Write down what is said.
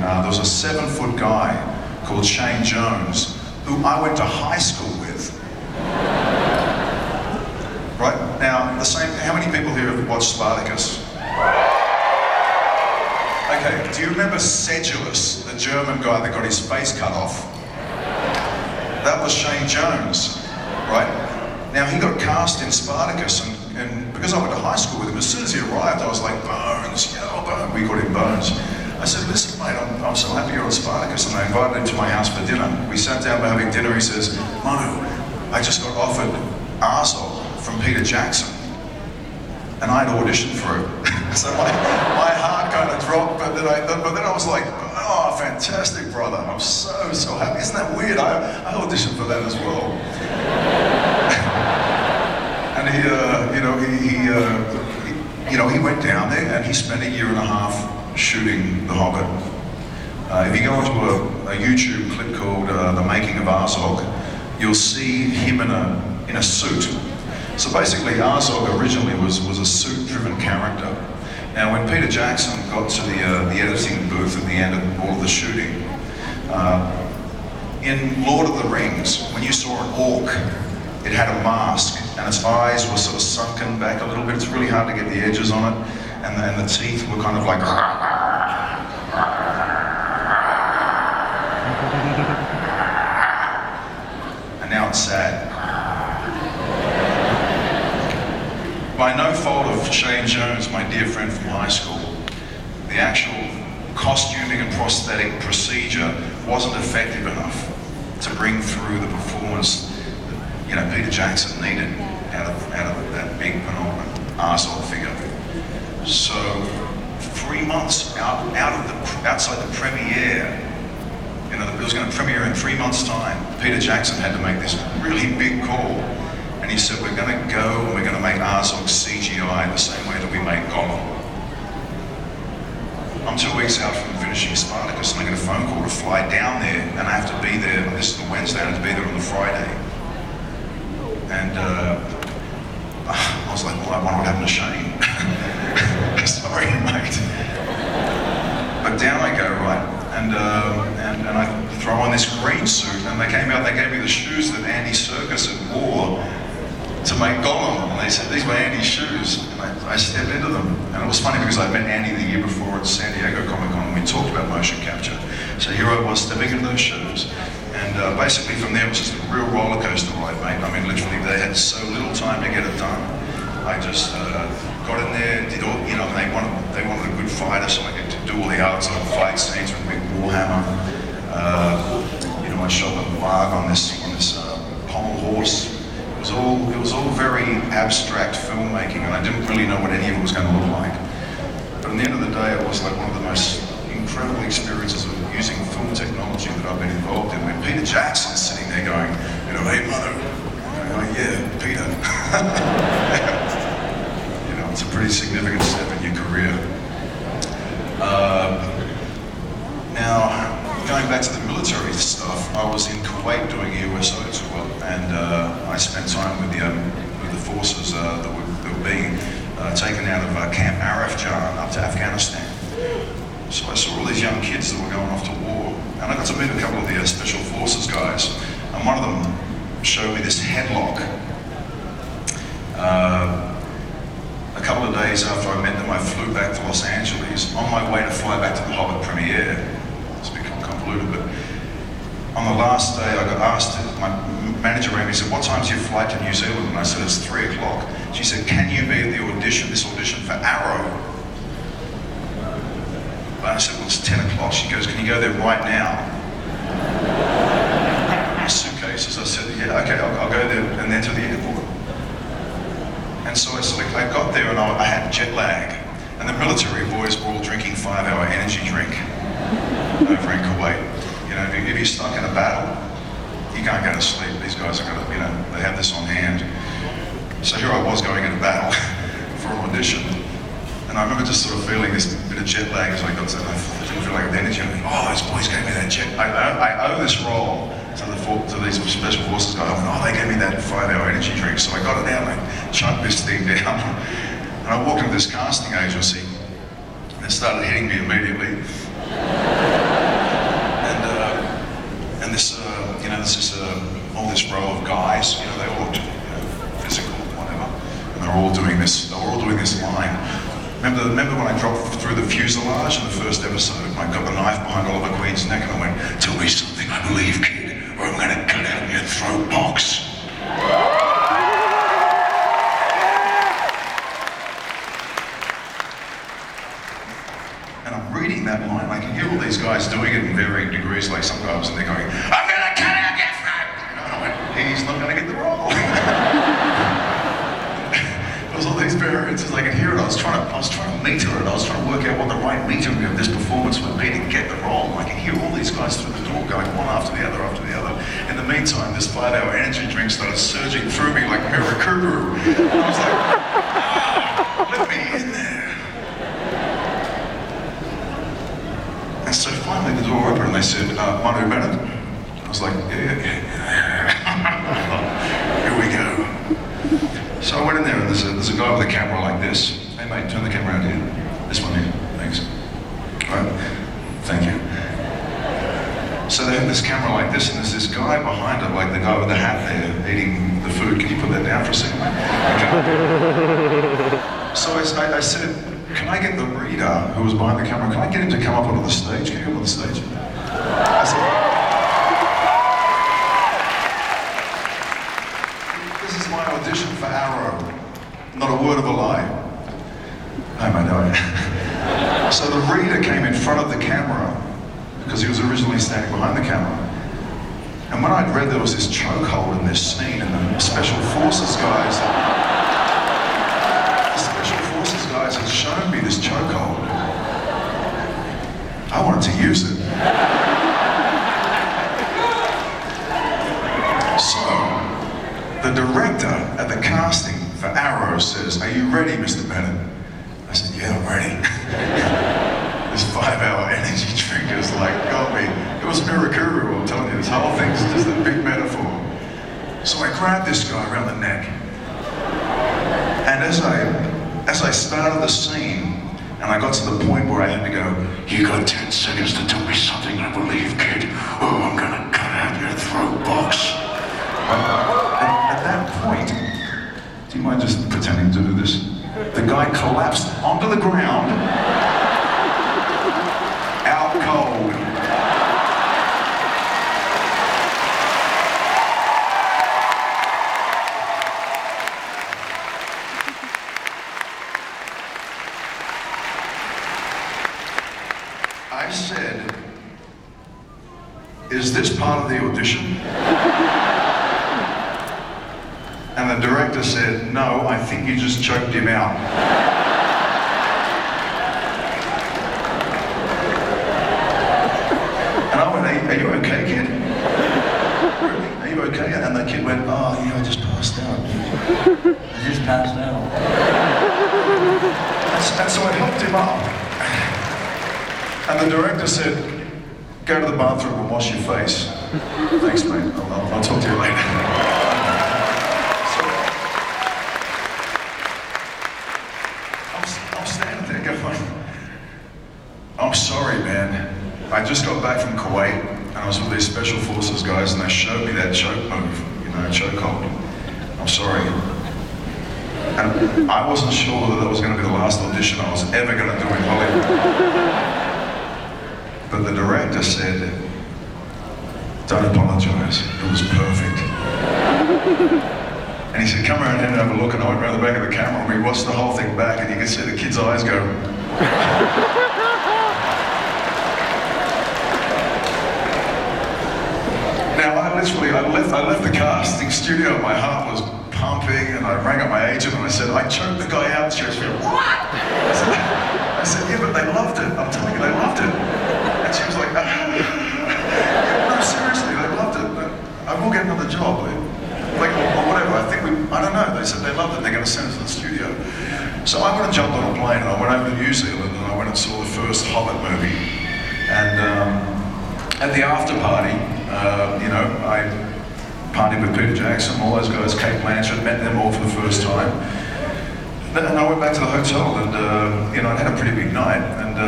there was a 7-foot guy called Shane Jones, who I went to high school with. Right? Now, how many people here have watched Spartacus? Okay, do you remember Sedulus, the German guy that got his face cut off? That was Shane Jones, right? Now, he got cast in Spartacus, and because I went to high school with him, as soon as he arrived, I was like, Bones, Bones. We called him Bones. I said, listen, mate, I'm so happy you're on Spartacus, and I invited him to my house for dinner. We sat down, we're having dinner, he says, Manu, I just got offered Azog from Peter Jackson, and I'd auditioned for it. So my heart kind of dropped, but then I was like, oh, fantastic, brother. I'm so happy. Isn't that weird? I auditioned for that as well. And he went down there and he spent 1.5 years shooting The Hobbit. If you go into a YouTube clip called The Making of Azog, you'll see him in a suit. So basically, Azog originally was a suit-driven character. Now, when Peter Jackson got to the editing booth at the end of all of the shooting, in Lord of the Rings, when you saw an orc, it had a mask, and its eyes were sort of sunken back a little bit. It's really hard to get the edges on it, and the teeth were kind of like... And now it's sad. By no fault of Shane Jones, my dear friend from high school, the actual costuming and prosthetic procedure wasn't effective enough to bring through the performance that, Peter Jackson needed out of that big penultimate arsehole figure. So 3 months outside the premiere, it was going to premiere in 3 months' time, Peter Jackson had to make this really big call. And he said, we're going to go and we're going to make Azog CGI the same way that we made Gollum. I'm 2 weeks out from finishing Spartacus and I get a phone call to fly down there, and I have to be there. This is the Wednesday, I have to be there on the Friday. And I was like, well, I wonder what happened to Shane. Sorry, mate. But down I go, right? And I throw on this green suit, and they came out, they gave me the shoes that Andy Serkis had wore to make Gollum, and they said these were Andy's shoes, and I stepped into them. And it was funny because I met Andy the year before at San Diego Comic-Con, and we talked about motion capture. So here I was stepping into those shoes, and basically from there it was just a real roller coaster ride, mate. I mean, literally they had so little time to get it done. I just got in there, did all, they wanted a good fighter, so I get to do all the outside fight scenes with a big warhammer. I shot the Varg on this pommel horse. It was all very abstract filmmaking, and I didn't really know what any of it was going to look like. But at the end of the day, it was like one of the most incredible experiences of using film technology that I've been involved in. When Peter Jackson's sitting there going, hey, Manu. I'm going, yeah, Peter. It's a pretty significant step in your career. Now, going back to the military stuff, I was in Kuwait doing a USO tour, and I spent time with the forces that were being taken out of Camp Arifjan up to Afghanistan. So I saw all these young kids that were going off to war, and I got to meet a couple of the special forces guys, and one of them showed me this headlock. A couple of days after I met them, I flew back to Los Angeles on my way to fly back to the Hobbit premiere. It's become convoluted, but on the last day I got asked, my manager rang me and said, what time's your flight to New Zealand? And I said, it's 3 o'clock. She said, can you be at this audition for Arrow? And I said, well, it's 10 o'clock. She goes, can you go there right now? My suitcases. I said, yeah, okay, I'll go there and then to the airport. And so I got there and I had jet lag. And the military boys were all drinking 5-hour energy drink over in Kuwait. If you're stuck in a battle, you can't go to sleep. These guys are they have this on hand. So here I was going into battle for an audition. And I remember just sort of feeling this bit of jet lag as I got to, I didn't feel like the energy. I went, those boys gave me that jet. I owe this role to these special forces guys. I went, they gave me that 5-hour energy drink. So I got it out and I chunked this thing down. And I walked into this casting agency and it started hitting me immediately. episode. I got the knife behind Oliver Queen's neck and I went, "Tell me something I believe, kid, or I'm gonna cut out your throat box." And I'm reading that line, I can hear all these guys doing it in varying degrees, like some guys and they're going, "I'm gonna cut out your throat!" You know, and I went, he's not gonna get the role. There was all these variances, I could hear it, I was trying to meter it, I was trying to work out what the right metering of this performance would be to get the role. I could hear all these guys through the door going one after the other after the other. In the meantime, this 5-hour energy drink started surging through me like Mirakuru. And I was like, let me in there. And so finally the door opened and they said, Manu Bennet? I was like, yeah. Here we go. So I went in there and there's a guy with a camera like this. Hey mate, turn the camera around here. This one here, thanks. All right, thank you. So they have this camera like this and there's this guy behind it, like the guy with the hat there, eating the food. Can you put that down for a second, mate? Okay. So I said, can I get the reader who was behind the camera, can I get him to come up onto the stage? Can you come on the stage? I said, this is my audition for Arrow. Not a word of a lie. No, mate, no. So the reader came in front of the camera because he was originally standing behind the camera. And when I'd read there was this chokehold in this scene and the Special Forces guys had shown me this chokehold. I wanted to use it. So, the director at the casting for Arrow says, "Are you ready, Mr. Bennet?" I said, "Yeah, I'm ready." This 5-hour energy drink is like, got me. It was Mirakuru, I'm telling you, this whole thing's just a big metaphor. So I grabbed this guy around the neck. And as I started the scene, and I got to the point where I had to go, "You got 10 seconds to tell me something I believe, kid, or I'm gonna cut out your throat box." At that point, do you mind just pretending to do this? The guy collapsed onto the ground, out cold. I said, "Is this part of the audition?" And the director said, "No, I think you just choked him out." And I went, "Are you okay, kid? Really? Are you okay?" And the kid went, "Oh, yeah, I just passed out." I just passed out. And so I helped him up. And the director said, "Go to the bathroom and wash your face." "Thanks, mate. I'll talk to you later." So, I'm standing there going, "I'm sorry, man. I just got back from Kuwait and I was with these Special Forces guys and they showed me that choke move, you know, chokehold. I'm sorry." And I wasn't sure that was going to be the last audition I was ever going to do in Hollywood. But the director said, "Don't apologize, it was perfect." And he said, "Come around here and have a look." And I went around the back of the camera and we watched the whole thing back and you could see the kid's eyes go. Now I left the casting studio, my heart was pumping and I rang up my agent and I said, "I choked the guy out." She was like, "What?" I said, "Yeah, but they loved it. I'm telling you, they loved it." And she was like, "No, seriously, they loved it. I will get another job." Like, or whatever, I don't know. They said they loved it, they're going to send us to the studio. So I went and jumped on a plane and I went over to New Zealand and I went and saw the first Hobbit movie. And at the after party, you know, I partied with Peter Jackson, all those guys, Kate Blanchett, met them all for the first time. And I went back to the hotel and, you know, I'd had a pretty big night. And